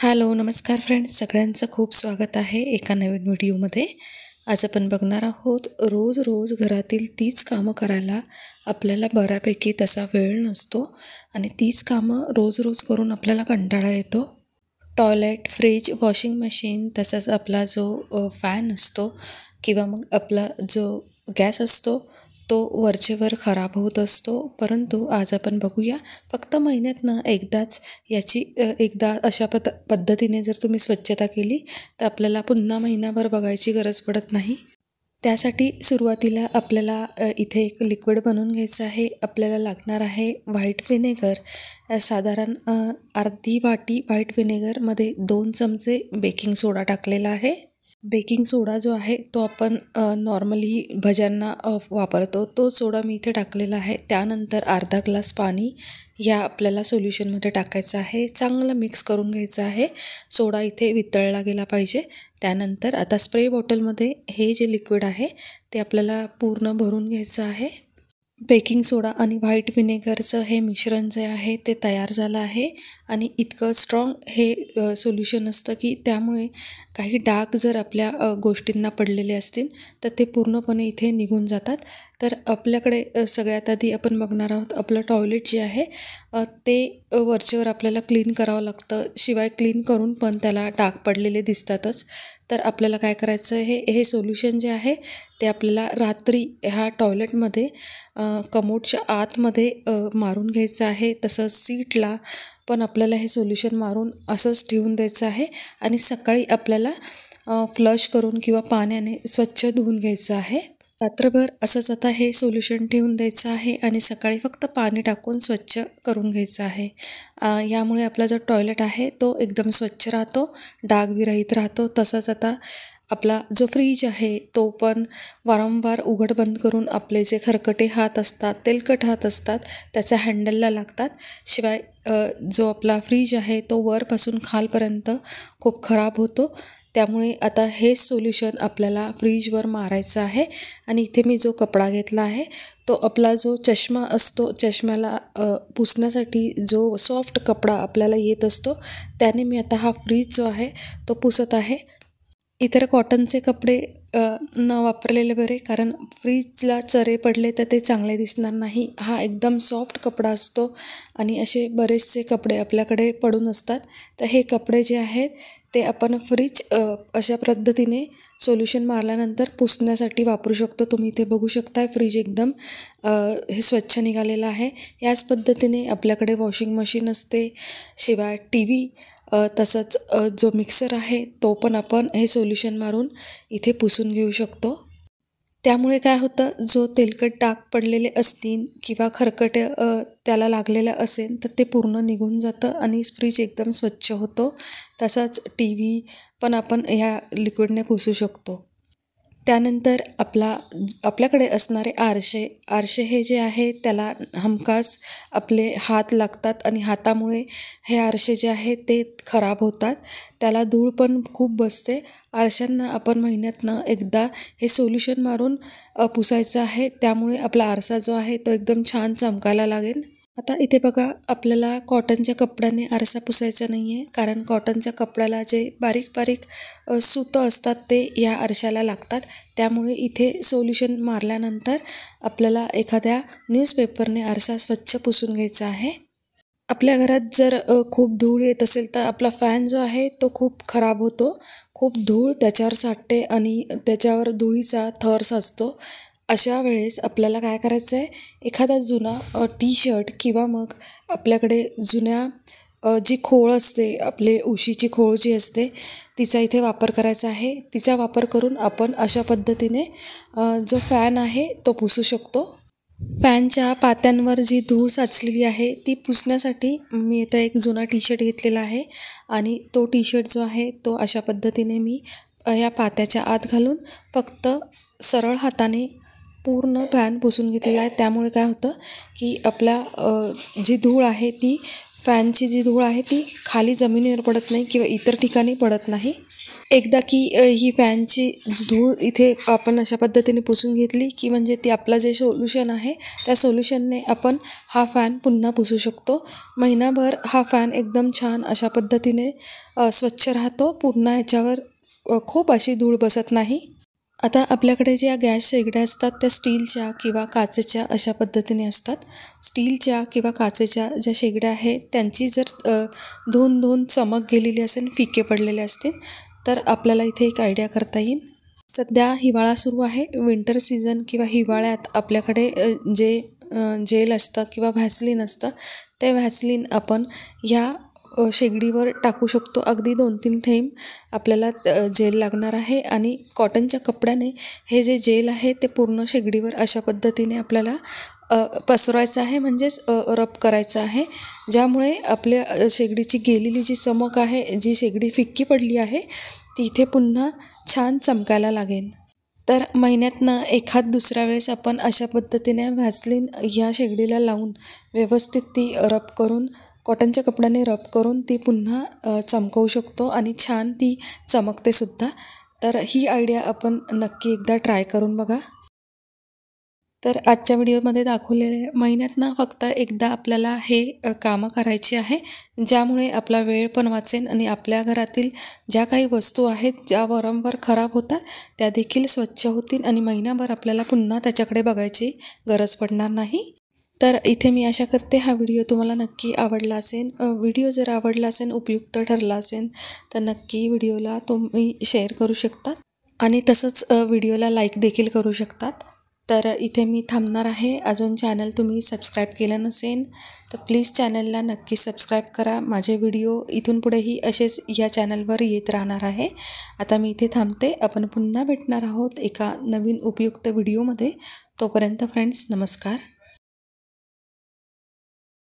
Hello, नमस्कार friends. सगळ्यांचं खूप स्वागत आहे एका नवीन व्हिडिओमध्ये. आज आपण बघणार आहोत रोज घरातील तीच कामं करायला आपल्याला बऱ्यापैकी तसा वेळ नसतो आणि तीच कामं रोज करून आपल्याला कंटाळा येतो. टॉयलेट, फ्रीज, वॉशिंग मशीन तसंच आपला जो फॅन असतो किंवा मग आपला जो गॅस असतो तो वरचेवर खराब होत असतो. परंतु आज आपण बघूया फक्त महिन्यातनं एकदाच एकदा अशा पद्धतीने जर तुम्ही स्वच्छता केली तर आपल्याला पुन्हा महिनाभर बघायची गरज पडत नाही. त्यासाठी सुरुवातीला आपल्याला इथे एक लिक्विड बनवून घ्यायचं आहे. आपल्याला लागणार आहे व्हाईट व्हिनेगर. साधारण अर्धी वाटी व्हाईट व्हिनेगरमध्ये 2 चमचे बेकिंग सोडा टाकलेला आहे. बेकिंग सोडा जो आहे तो आपण नॉर्मली भज्यांना वापरतो तो सोडा मी इथे टाकलेला आहे. त्यानंतर अर्धा ग्लास पाणी या आपल्याला सोल्युशनमध्ये टाकायचं आहे. चांगलं मिक्स करून घ्यायचं आहे. सोडा इथे वितळला गेला पाहिजे. त्यानंतर आता स्प्रे बॉटलमध्ये हे जे लिक्विड आहे ते आपल्याला पूर्ण भरून घ्यायचं आहे. बेकिंग सोडा आणि व्हाईट व्हिनेगरचं हे मिश्रण जे आहे ते तयार झालं आहे आणि इतकं स्ट्रॉंग हे सोल्युशन असतं की त्यामुळे काही डाग जर आपल्या गोष्टींना पडलेले असतील तर ते पूर्णपणे इथे निघून जातात. तर आपल्याकडे सगळ्यात आधी आपण बघणार आहोत आपलं टॉयलेट जे आहे ते वरचेवर आपल्याला क्लीन करावं लागतं. शिवाय क्लीन करून पण त्याला डाग पडलेले दिसतातच. तर आपल्याला काय करायचं हे सोल्युशन जे आहे ते आपल्याला रात्री ह्या टॉयलेटमध्ये कमोडच्या आतमध्ये मारून घ्यायचं आहे. तसंच सीटला पण आपल्याला हे सोल्युशन मारून असंच ठेवून द्यायचं आहे आणि सकाळी आपल्याला फ्लश करून किंवा पाण्याने स्वच्छ धुवून घ्यायचं आहे. रात्रभर असंच आता हे सोल्युशन ठेवून द्यायचं आहे आणि सकाळी फक्त पाणी टाकून स्वच्छ करून घ्यायचं आहे. यामुळे आपला जो टॉयलेट आहे तो एकदम स्वच्छ राहतो, डागविरहित राहतो. तसंच आता आपला जो फ्रीज आहे तो पण वारंवार उघड बंद करून आपले जे खरकटे हात असतात, तेलकट हात असतात त्याच्या हँडलला लागतात. शिवाय जो आपला फ्रीज आहे तो वरपासून खालपर्यंत खूप खराब होतो. त्यामुळे आता हे सोल्युशन आपल्याला फ्रीजवर मारायचं आहे आणि इथे मी जो कपडा घेतला आहे तो आपला जो चष्मा असतो, चष्म्याला पुसण्यासाठी जो सॉफ्ट कपडा आपल्याला येत असतो त्याने मी आता हा फ्रीज जो आहे तो पुसत आहे. इतर कॉटनचे कपडे न वापरलेले बरे, कारण फ्रीजला चरे पडले तर ते चांगले दिसणार नाही. हा एकदम सॉफ्ट कपडा असतो आणि असे बरेचसे कपडे आपल्याकडे पडून असतात. तर हे कपडे जे आहेत ते आपण फ्रीज अशा पद्धतीने सोल्युशन मारल्यानंतर पुसण्यासाठी वापरू शकतो. तुम्ही इथे बघू शकताय फ्रीज एकदम हे स्वच्छ निघालेलं आहे. याच पद्धतीने आपल्याकडे वॉशिंग मशीन असते. शिवाय TV तसंच जो मिक्सर आहे तो पण आपण हे सोल्युशन मारून इथे पुसून घेऊ शकतो. त्यामुळे काय होतं, जो तेलकट डाग पडलेले असतील किंवा खरकटे त्याला लागलेलं असेल तर ते पूर्ण निघून जातं आणि फ्रीज एकदम स्वच्छ होतो. तसंच TV पण आपण ह्या लिक्विडने पुसू शकतो. त्यानंतर आपल्याकडे असणारे आरसे हे जे आहे त्याला हमखास आपले हात लागतात आणि हातामुळे हे आरसे जे आहेत ते खराब होतात. त्याला धूळ पण खूप बसते. आरशांना आपण महिन्यातनं एकदा हे सोल्युशन मारून पुसायचं आहे. त्यामुळे आपला आरसा जो आहे तो एकदम छान चमकायला लागेल. आता इथे बघा, आपल्याला कॉटनच्या कपड्याने आरसा पुसायचा नाही आहे, कारण कॉटनच्या कपड्याला जे बारीक सुतं असतात ते या आरशाला लागतात. त्यामुळे इथे सोल्युशन मारल्यानंतर आपल्याला एखाद्या न्यूजपेपरने आरसा स्वच्छ पुसून घ्यायचा आहे. आपल्या घरात जर खूप धूळ येत असेल तर आपला फॅन जो आहे तो खूप खराब होतो. खूप धूळ त्याच्यावर साठते आणि त्याच्यावर धुळीचा थर साचतो. अशा वेळेस आपल्याला काय करायचं आहे, एखादा जुना टी-शर्ट किंवा मग आपल्याकडे जुन्या जी खोळ असते, आपले उशीची खोळ जी असते तिचा इथे वापर करायचा आहे. तिचा वापर करून आपण अशा पद्धतीने जो फॅन आहे तो पुसू शकतो. फॅनच्या पात्यांवर जी धूळ साचलेली आहे ती पुसण्यासाठी मी आता एक जुना टी-शर्ट घेतलेला आहे आणि तो टी-शर्ट जो आहे तो अशा पद्धतीने मी या पात्याच्या आत घालून फक्त सरळ हाताने पूर्ण फॅन पुसून घेतलेला आहे. त्यामुळे काय होतं की आपल्या जी धूळ आहे ती फॅनची जी धूळ आहे ती खाली जमिनीवर पडत नाही किंवा इतर ठिकाणी पडत नाही. एकदा की ही फॅनची धूळ इथे आपण अशा पद्धतीने पुसून घेतली की म्हणजे ती आपलं जे सोल्युशन आहे त्या सोल्युशनने आपण हा फॅन पुन्हा पुसू शकतो. महिनाभर हा फॅन एकदम छान अशा पद्धतीने स्वच्छ राहतो. पुन्हा याच्यावर खूप अशी धूळ बसत नाही. आता आपल्याकडे ज्या गॅस शेगड्या असतात त्या स्टीलच्या किंवा काचेच्या अशा पद्धतीने असतात. स्टीलच्या किंवा काचेच्या ज्या शेगड्या आहेत त्यांची जर धुवून चमक गेलेली असेल, फिके पडलेले असतील, तर आपल्याला इथे एक आयडिया करता येईल. सध्या हिवाळा सुरू आहे. विंटर सीझन किंवा हिवाळ्यात आपल्याकडे जे जेल असतं किंवा व्हॅसलीन असतं, ते व्हॅसलीन आपण ह्या शेगडीवर टाकू शकतो. अगदी 2-3 थेंब आपल्याला जेल लागणार आहे आणि कॉटनच्या कपड्याने हे जे जेल आहे ते पूर्ण शेगडीवर अशा पद्धतीने आपल्याला पसरवायचं आहे, म्हणजेच रब करायचं आहे. ज्यामुळे आपल्या शेगडीची गेलेली जी चमक आहे, जी शेगडी फिक्की पडली आहे, ती इथे पुन्हा छान चमकायला लागेल. तर महिन्यातनं एखाद दुसऱ्या वेळेस आपण अशा पद्धतीने व्हॅसलीन ह्या शेगडीला लावून व्यवस्थित ती रब करून कॉटनच्या कपड्याने रब करून ती पुन्हा चमकवू शकतो आणि छान ती चमकते सुद्धा. तर ही आयडिया आपण नक्की एकदा ट्राय करून बघा. तर आजच्या व्हिडिओमध्ये दाखवलेले महिन्यातनं फक्त एकदा आपल्याला हे कामं करायची आहे, ज्यामुळे आपला वेळ पण वाचेल आणि आपल्या घरातील ज्या काही वस्तू आहेत ज्या वारंवार खराब होतात त्या देखील स्वच्छ होतील आणि महिनाभर आपल्याला पुन्हा त्याच्याकडे बघायची गरज पडणार नाही. तर इथे मी आशा करते हा व्हिडिओ तुम्हाला नक्की आवडला असेल. व्हिडिओ जर आवडला असेल, उपयुक्त ठरला असेल, तर नक्की व्हिडिओला तुम्ही शेअर करू शकता आणि तसंच व्हिडिओला लाईक देखील करू शकतात. तर इथे मी थांबणार आहे. अजून चॅनल तुम्ही सबस्क्राईब केलं नसेल तर प्लीज चॅनलला नक्की सबस्क्राईब करा. माझे व्हिडिओ इथून पुढेही असेच या चॅनलवर येत राहणार आहे. आता मी इथे थांबते. आपण पुन्हा भेटणार आहोत एका नवीन उपयुक्त व्हिडिओमध्ये. तोपर्यंत फ्रेंड्स, नमस्कार.